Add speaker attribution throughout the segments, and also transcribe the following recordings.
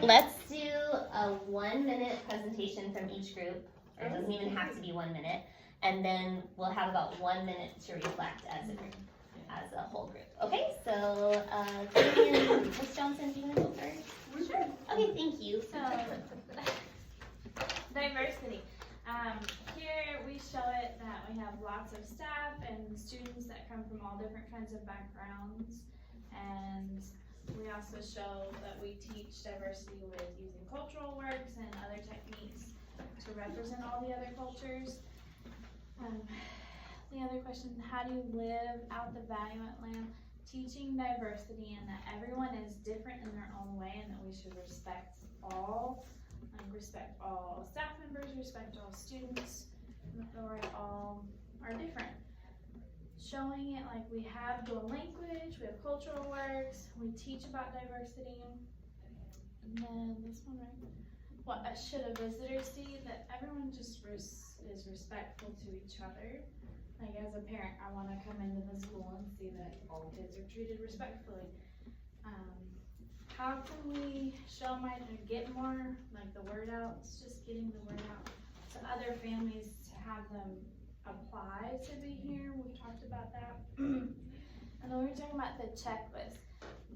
Speaker 1: Let's do a 1-minute presentation from each group. It doesn't even have to be 1 minute. And then we'll have about 1 minute to reflect as a group, as a whole group. Okay, so Katie and Ms. Johnson, do you want to go first?
Speaker 2: Sure.
Speaker 1: Okay, thank you.
Speaker 2: So, diversity. Here we show it that we have lots of staff and students that come from all different kinds of backgrounds. And we also show that we teach diversity with using cultural works and other techniques to represent all the other cultures. The other question, how do you live out the value at LAM? Teaching diversity and that everyone is different in their own way and that we should respect all. Respect all staff members, respect all students, that we all are different. Showing it like we have dual language, we have cultural works, we teach about diversity. And then this one, right? What should a visitor see? That everyone just is respectful to each other. Like as a parent, I want to come into the school and see that all kids are treated respectfully. How can we show get more, like the word out? It's just getting the word out to other families to have them apply to be here. We've talked about that. And then we were talking about the checklist.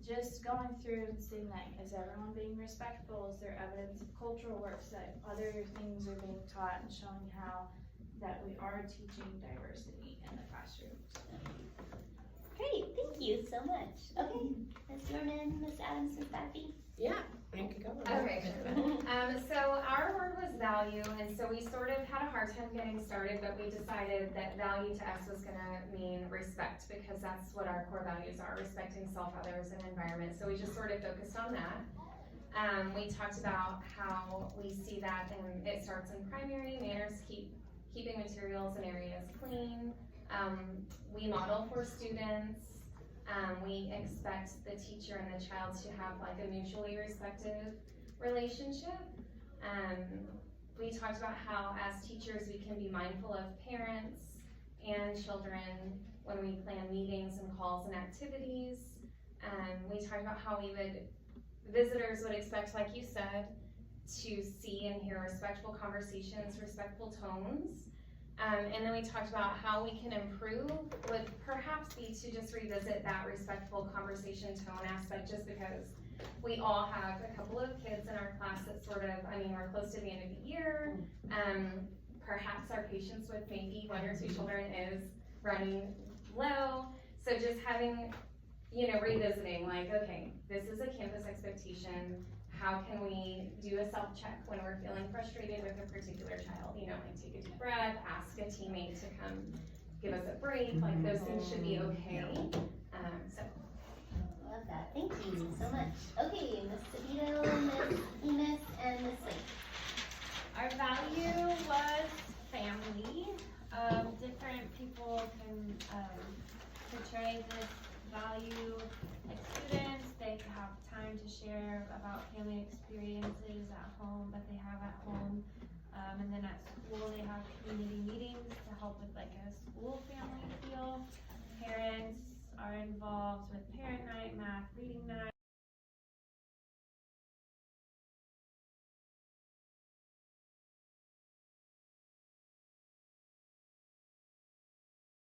Speaker 2: Just going through and seeing like, is everyone being respectful? Is there evidence of cultural works that other things are being taught and showing how that we are teaching diversity in the classroom?
Speaker 1: Great, thank you so much. Okay, Ms. Norman, Ms. Adams, Ms. Baffy.
Speaker 3: Yeah, I can go.
Speaker 4: Okay, so our word was value, and so we sort of had a hard time getting started, but we decided that value to us was gonna mean respect, because that's what our core values are, respecting self, others, and environment. So we just sort of focused on that. We talked about how we see that, and it starts in primary manners, keeping materials and areas clean. We model for students. We expect the teacher and the child to have like a mutually respectful relationship. We talked about how as teachers we can be mindful of parents and children when we plan meetings and calls and activities. We talked about how visitors would expect, like you said, to see and hear respectful conversations, respectful tones. And then we talked about how we can improve would perhaps be to just revisit that respectful conversation tone aspect, just because we all have a couple of kids in our class that we're close to the end of the year. Perhaps our patience with maybe 1 or 2 children is running low. So just having, revisiting like, okay, this is a campus expectation. How can we do a self-check when we're feeling frustrated with a particular child? Like take a deep breath, ask a teammate to come give us a break. Like those things should be okay.
Speaker 1: Love that. Thank you so much. Okay, Ms. Sabito, Ms. Enos, and Ms. Slate.
Speaker 2: Our value was family. Different people can portray this value. Like students, they have time to share about family experiences at home that they have at home. And then at school, they have community meetings to help with like a school family feel. Parents are involved with